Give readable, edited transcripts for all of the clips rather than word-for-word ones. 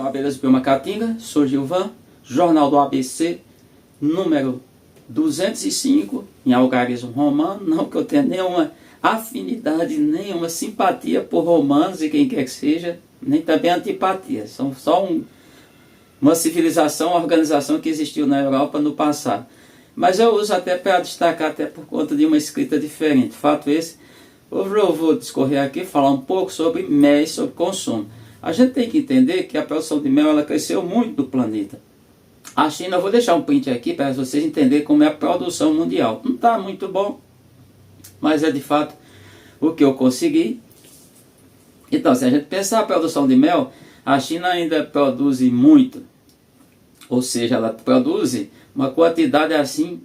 Abelhas de Macatinga, sou Gilvan, Jornal do ABC, número 205, em algarismo romano. Não que eu tenha nenhuma afinidade, nenhuma simpatia por romanos e quem quer que seja, nem também antipatia. São só uma civilização, uma organização que existiu na Europa no passado. Mas eu uso até para destacar, até por conta de uma escrita diferente. Fato esse, hoje eu vou discorrer aqui, falar um pouco sobre mel e sobre consumo. A gente tem que entender que a produção de mel ela cresceu muito no planeta. A China, eu vou deixar um print aqui para vocês entenderem como é a produção mundial. Não está muito bom, mas é de fato o que eu consegui. Então, se a gente pensar a produção de mel, a China ainda produz muito. Ou seja, ela produz uma quantidade assim,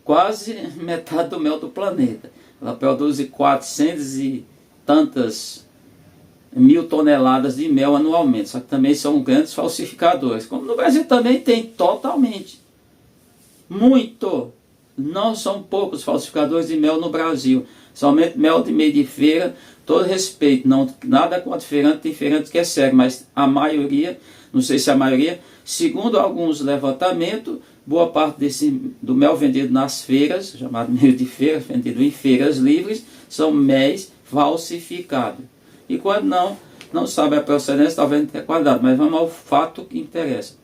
quase metade do mel do planeta. Ela produz 400 e tantas mil toneladas de mel anualmente, só que também são grandes falsificadores, como no Brasil também tem totalmente, muito, não são poucos falsificadores de mel no Brasil, somente mel de meio de feira, todo respeito, não, nada contra feirante, tem feirante que é sério, mas a maioria, não sei se a maioria, segundo alguns levantamentos, boa parte do mel vendido nas feiras, chamado meio de feira, vendido em feiras livres, são méis falsificados. E quando não sabe a procedência, talvez não tenha qualidade, mas vamos ao fato que interessa.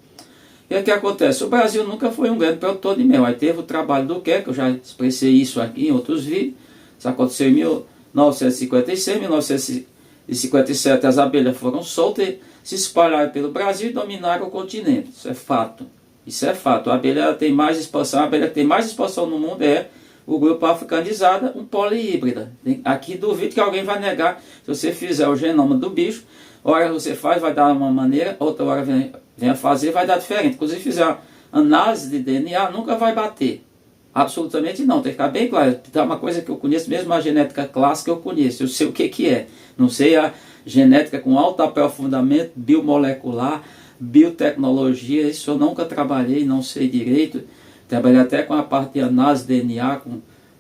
E o que acontece? O Brasil nunca foi um grande produtor de mel. Aí teve o trabalho do que eu já expressei isso aqui em outros vídeos. Isso aconteceu em 1956, 1957 as abelhas foram soltas, se espalharam pelo Brasil e dominaram o continente. Isso é fato. Isso é fato. A abelha tem mais expansão, a abelha que tem mais expansão no mundo é o grupo africanizada, um polihíbrida. Aqui duvido que alguém vai negar. Se você fizer o genoma do bicho, hora você faz, vai dar uma maneira, outra hora vem a fazer, vai dar diferente. Inclusive, fizer análise de DNA, nunca vai bater. Absolutamente não, tem que ficar bem claro. É uma coisa que eu conheço, mesmo a genética clássica eu conheço, eu sei o que é. Não sei a genética com alto aprofundamento, biomolecular, biotecnologia, isso eu nunca trabalhei, não sei direito. Trabalhei até com a parte de análise de DNA,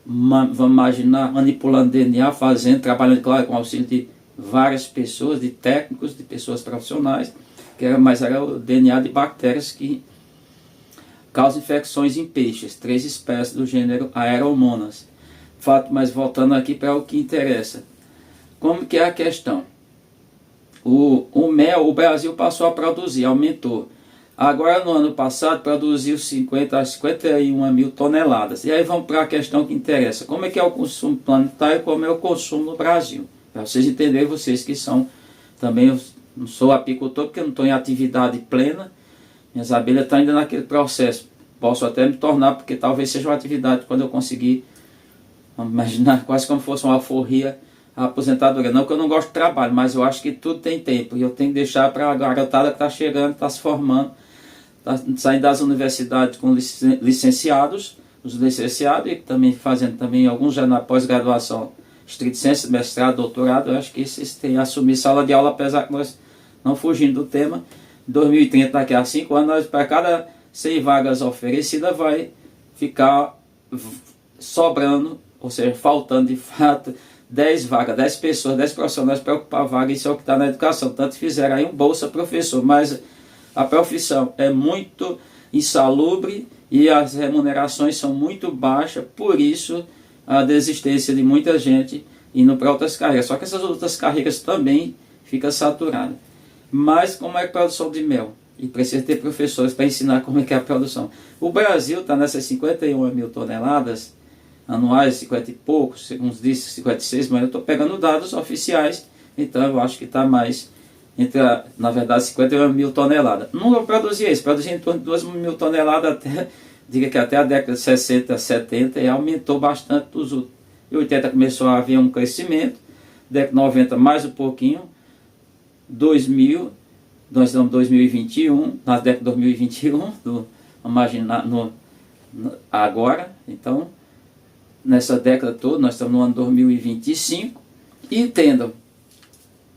vamos imaginar, manipulando DNA, trabalhando, claro, com auxílio de várias pessoas, de técnicos, de pessoas profissionais, mas era o DNA de bactérias que causam infecções em peixes, 3 espécies do gênero Aeromonas. Fato, mas voltando aqui para o que interessa. Como que é a questão? O mel, o Brasil passou a produzir, aumentou. Agora, no ano passado, produziu 50 a 51 mil toneladas. E aí vamos para a questão que interessa. Como é que é o consumo planetário e como é o consumo no Brasil? Para vocês entenderem, vocês que são também, eu não sou apicultor porque eu não estou em atividade plena. Minhas abelhas estão ainda naquele processo. Posso até me tornar, porque talvez seja uma atividade quando eu conseguir, vamos imaginar, quase como fosse uma alforria, a aposentadoria. Não que eu não gosto de trabalho, mas eu acho que tudo tem tempo. E eu tenho que deixar para a garotada que está chegando, está se formando, saindo das universidades com licenciados, os licenciados, e também fazendo também alguns já na pós-graduação, estrito sensu, mestrado, doutorado. Eu acho que esses têm que assumir sala de aula, apesar que nós não fugindo do tema. Em 2030, daqui a 5 anos, para cada 100 vagas oferecidas, vai ficar sobrando, ou seja, faltando de fato 10 vagas, 10 pessoas, 10 profissionais para ocupar a vaga. Isso é o que está na educação. Tanto fizeram aí um bolsa professor, mas a profissão é muito insalubre e as remunerações são muito baixas, por isso a desistência de muita gente indo para outras carreiras. Só que essas outras carreiras também ficam saturadas. Mas como é a produção de mel? E precisa ter professores para ensinar como é que é a produção. O Brasil está nessas 51 mil toneladas anuais, 50 e poucos, uns dizem 56, mas eu estou pegando dados oficiais, então eu acho que está mais na verdade, 51 mil toneladas. Não produzia isso, produzia em torno de 2 mil toneladas até, diga que até a década de 60, 70, e aumentou bastante dos outros. Em 80 começou a haver um crescimento, década de 90 mais um pouquinho, 2000, nós estamos em 2021, na década de 2021, vamos imaginar agora, então, nessa década toda, nós estamos no ano 2025, e entendam,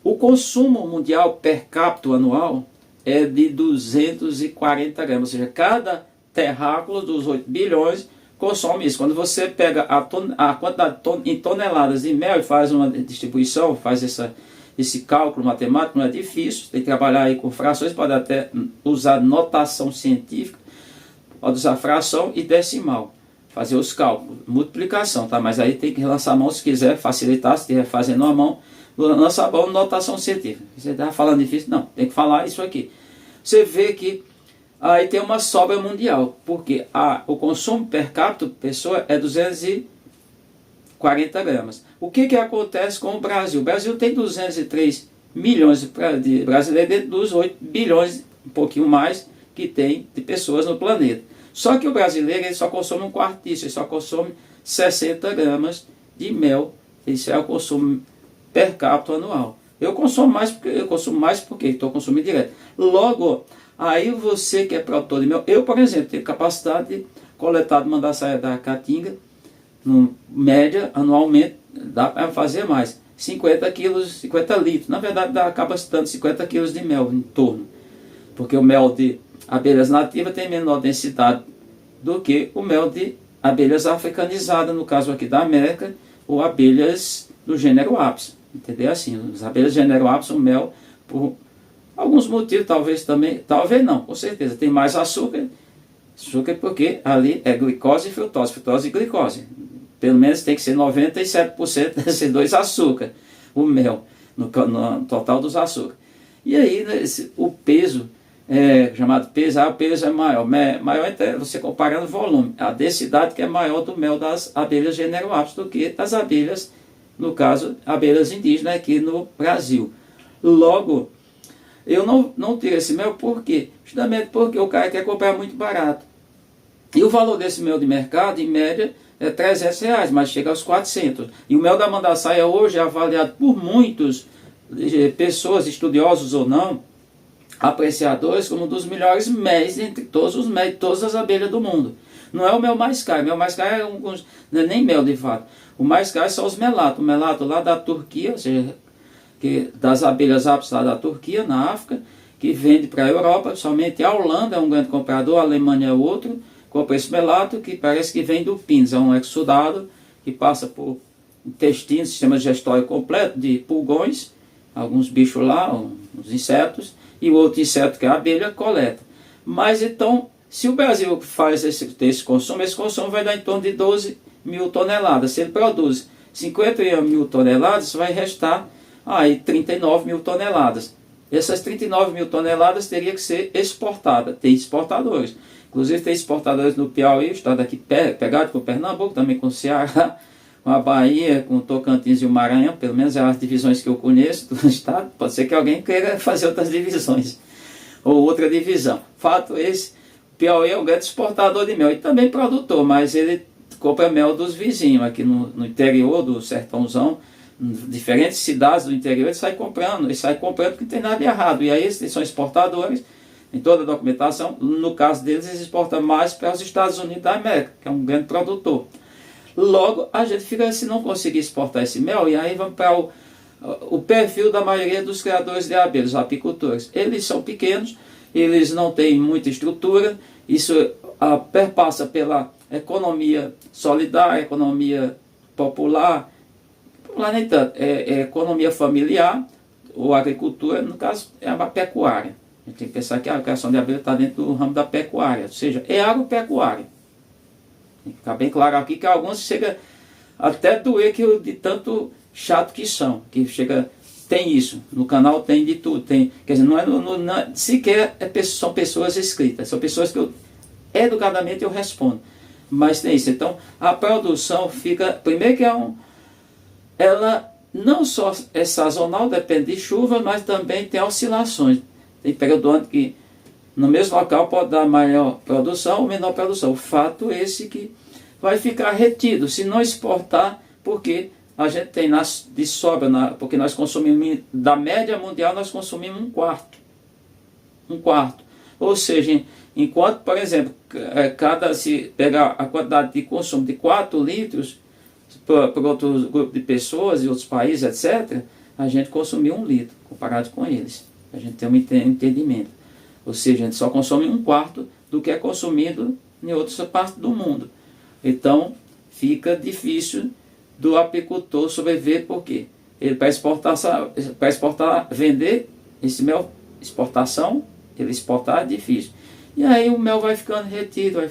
o consumo mundial per capita anual é de 240 gramas, ou seja, cada terráqueo dos 8 bilhões consome isso. Quando você pega a quantidade em toneladas de mel e faz uma distribuição, faz esse cálculo matemático não é difícil, tem que trabalhar aí com frações, pode até usar notação científica, pode usar fração e decimal, fazer os cálculos, multiplicação, tá? Mas aí tem que lançar a mão se quiser facilitar, se estiver fazendo a mão, lança a mão notação científica. Você está falando difícil? Não, tem que falar isso aqui. Você vê que aí tem uma sobra mundial, porque o consumo per capita por pessoa é 240 gramas. O que acontece com o Brasil? O Brasil tem 203 milhões de brasileiros dentro dos 8 bilhões, um pouquinho mais, que tem de pessoas no planeta. Só que o brasileiro ele só consome um quarto disso, ele só consome 60 gramas de mel. Isso é o consumo per capita anual. Eu consumo mais porque estou consumindo direto. Logo, aí você que é produtor de mel, eu, por exemplo, tenho capacidade de coletar, de mandar sair da caatinga, no média, anualmente, dá para fazer mais. 50 quilos, 50 litros. Na verdade, acaba dando 50 quilos de mel em torno. Porque o mel de abelhas nativas tem menor densidade do que o mel de abelhas africanizadas, no caso aqui da América, ou abelhas do gênero Apis. Entendeu? Assim, as abelhas do gênero Apis, o mel, por alguns motivos, talvez também, talvez não, com certeza, tem mais açúcar. Açúcar porque ali é glicose e frutose e glicose. Pelo menos tem que ser 97% desses dois açúcar, o mel, no total dos açúcares. E aí, né, o peso, chamado peso, o peso é maior. Maior é você comparando o volume. A densidade que é maior do mel das abelhas gênero Apis do que das abelhas, no caso, abelhas indígenas aqui no Brasil. Logo, eu não tiro esse mel por quê? Justamente porque o cara quer comprar muito barato. E o valor desse mel de mercado, em média, é 300 reais, mas chega aos 400. E o mel da mandaçaia hoje é avaliado por muitos pessoas, estudiosos ou não, apreciadores, como um dos melhores mel entre todos os mel, todas as abelhas do mundo. Não é o mel mais caro. O mel mais caro não é nem mel de fato. O mais caro são os melatos. O melato lá da Turquia, ou seja, das abelhas Apis lá da Turquia, na África, que vende para a Europa. Somente a Holanda é um grande comprador, a Alemanha é outro. Compra esse melato que parece que vem do pins. É um exudado que passa por intestino, sistema digestório completo de pulgões, alguns bichos lá, uns insetos, e o outro inseto que é a abelha coleta. Mas então, se o Brasil faz esse consumo vai dar em torno de 12 mil toneladas. Se ele produz 50 mil toneladas, vai restar aí 39 mil toneladas. Essas 39 mil toneladas teriam que ser exportadas. Tem exportadores. Inclusive tem exportadores no Piauí, o estado aqui pegado com Pernambuco, também com o Ceará, com a Bahia, com o Tocantins e o Maranhão, pelo menos é as divisões que eu conheço do estado. Pode ser que alguém queira fazer outras divisões, ou outra divisão. Fato esse, o Piauí é um grande exportador de mel e também produtor, mas ele compra mel dos vizinhos, aqui no interior do sertãozão, diferentes cidades do interior, ele sai comprando porque não tem nada de errado. E aí eles são exportadores, em toda a documentação, no caso deles, eles exportam mais para os Estados Unidos da América, que é um grande produtor. Logo, a gente fica, se não conseguir exportar esse mel, e aí vamos para o perfil da maioria dos criadores de abelhas, os apicultores. Eles são pequenos, eles não têm muita estrutura, isso perpassa pela economia solidária, economia popular, nem tanto, é economia familiar, ou agricultura, no caso, é a pecuária. A gente tem que pensar que a criação de abelha está dentro do ramo da pecuária, ou seja, é agropecuária. Tem que ficar bem claro aqui que alguns chega até doer de tanto chato que são, que chega, tem isso, no canal tem de tudo, tem, quer dizer, não é sequer são pessoas escritas, são pessoas que educadamente eu respondo, mas tem isso. Então a produção fica, primeiro que ela não só é sazonal, depende de chuva, mas também tem oscilações. Tem período do ano que no mesmo local pode dar maior produção ou menor produção. O fato é esse que vai ficar retido se não exportar, porque a gente tem de sobra, porque nós consumimos, da média mundial, nós consumimos um quarto. Ou seja, enquanto, por exemplo, se pegar a quantidade de consumo de 4 litros por outro grupo de pessoas e outros países, etc., a gente consumiu 1 litro, comparado com eles. A gente tem um entendimento. Ou seja, a gente só consome 1/4 do que é consumido em outras partes do mundo. Então, fica difícil do apicultor sobreviver. Por quê? ele para exportar, vender esse mel, exportação, ele exportar é difícil. E aí o mel vai ficando retido,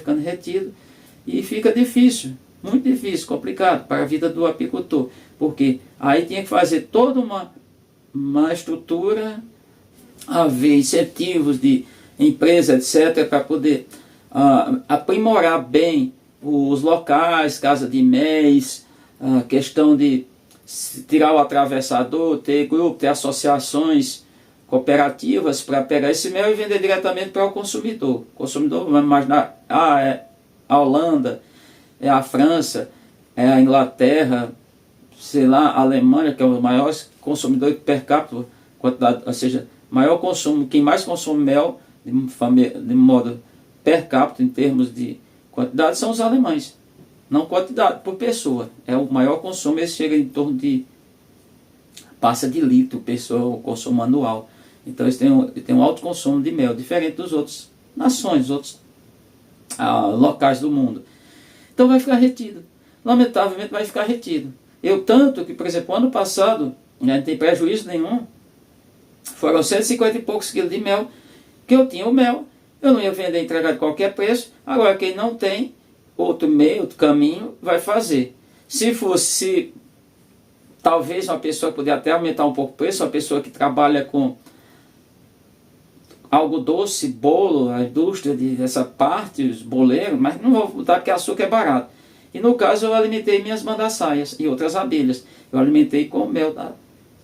e fica difícil, muito difícil, complicado para a vida do apicultor, porque aí tinha que fazer toda uma estrutura, haver incentivos de empresa, etc., para poder aprimorar bem os locais, casa de méis, a questão de tirar o atravessador, ter grupo, ter associações cooperativas para pegar esse mel e vender diretamente para o consumidor. O consumidor, vamos imaginar, é a Holanda, é a França, é a Inglaterra, sei lá, a Alemanha, que é o maior consumidor per capita, quantidade, ou seja, maior consumo, quem mais consome mel de modo per capita, em termos de quantidade, são os alemães. Não quantidade, por pessoa. É o maior consumo, ele chega em torno de, passa de litro, pessoa, o consumo anual. Então eles têm um alto consumo de mel, diferente dos outros nações, outros locais do mundo. Então vai ficar retido. Lamentavelmente vai ficar retido. Eu tanto que, por exemplo, ano passado, não tem prejuízo nenhum, foram 150 e poucos quilos de mel, que eu tinha o mel, eu não ia vender e entregar de qualquer preço. Agora quem não tem, outro meio, outro caminho, vai fazer. Se fosse, talvez uma pessoa que poderia até aumentar um pouco o preço, uma pessoa que trabalha com algo doce, bolo, a indústria dessa parte, os boleiros, mas não vou botar porque açúcar é barato. E no caso eu alimentei minhas mandaçaias e outras abelhas. Eu alimentei com mel das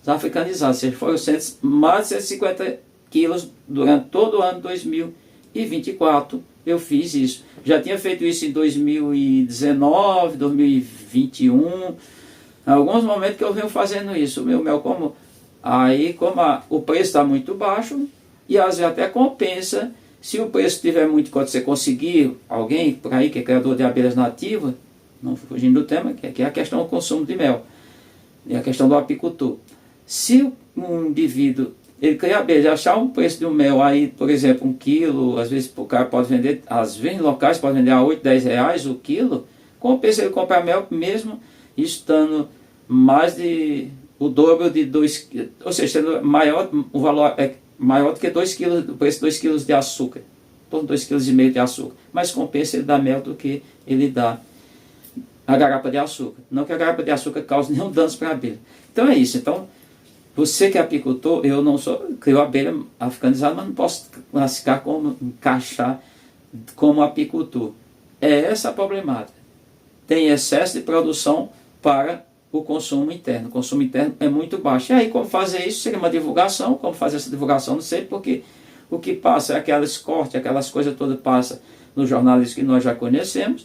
africanizadas, ou seja, foram mais de 150 quilos durante todo o ano 2024. Eu fiz isso. Já tinha feito isso em 2019, 2021. Em alguns momentos que eu venho fazendo isso. O meu mel, como o preço está muito baixo, e às vezes até compensa, se o preço estiver muito, quando você conseguir alguém por aí que é criador de abelhas nativas, não fugindo do tema, que é a questão do consumo de mel, e a questão do apicultor. Se um indivíduo, ele cria abelha, achar um preço de um mel aí, por exemplo, 1 quilo, às vezes o cara pode vender, às vezes em locais pode vender a 8, 10 reais o quilo, compensa ele comprar mel mesmo estando mais de o dobro de 2 quilos, ou seja, sendo maior, o valor é maior do que 2 quilos, o preço de 2 quilos de açúcar, torno de 2,5 kg de açúcar, mas compensa ele dar mel do que ele dá a garrafa de açúcar. Não que a garrafa de açúcar cause nenhum dano para a abelha. Então é isso. Então, você que é apicultor, eu não sou, crio abelha africanizada, mas não posso classificar encaixar como apicultor. É essa a problemática. Tem excesso de produção para o consumo interno. O consumo interno é muito baixo. E aí, como fazer isso? Seria uma divulgação. Como fazer essa divulgação? Não sei, porque o que passa é aquelas cortes, aquelas coisas todas passa nos jornalistas que nós já conhecemos,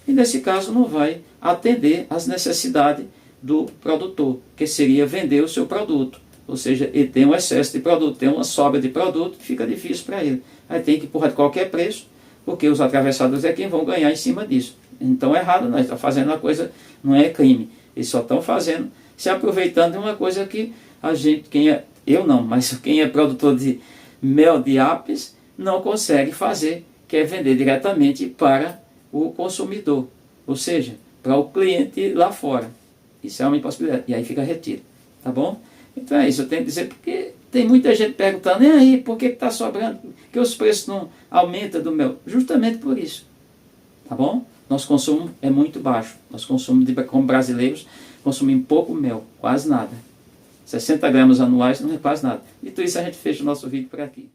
e nesse caso não vai atender às necessidades do produtor, que seria vender o seu produto. Ou seja, ele tem um excesso de produto, tem uma sobra de produto, fica difícil para ele. Aí tem que empurrar de qualquer preço, porque os atravessadores é quem vão ganhar em cima disso. Então é errado, nós estamos fazendo uma coisa, não é crime. Eles só estão fazendo, se aproveitando de uma coisa que a gente, eu não, mas quem é produtor de mel de apis não consegue fazer, que é vender diretamente para o consumidor, ou seja, para o cliente lá fora. Isso é uma impossibilidade, e aí fica retido, tá bom? Então é isso, eu tenho que dizer, porque tem muita gente perguntando, e aí, por que está sobrando, que os preços não aumentam do mel? Justamente por isso, tá bom? Nosso consumo é muito baixo, nosso consumo como brasileiros, consumimos pouco mel, quase nada. 60 gramas anuais não é quase nada. Dito isso, a gente fecha o nosso vídeo por aqui.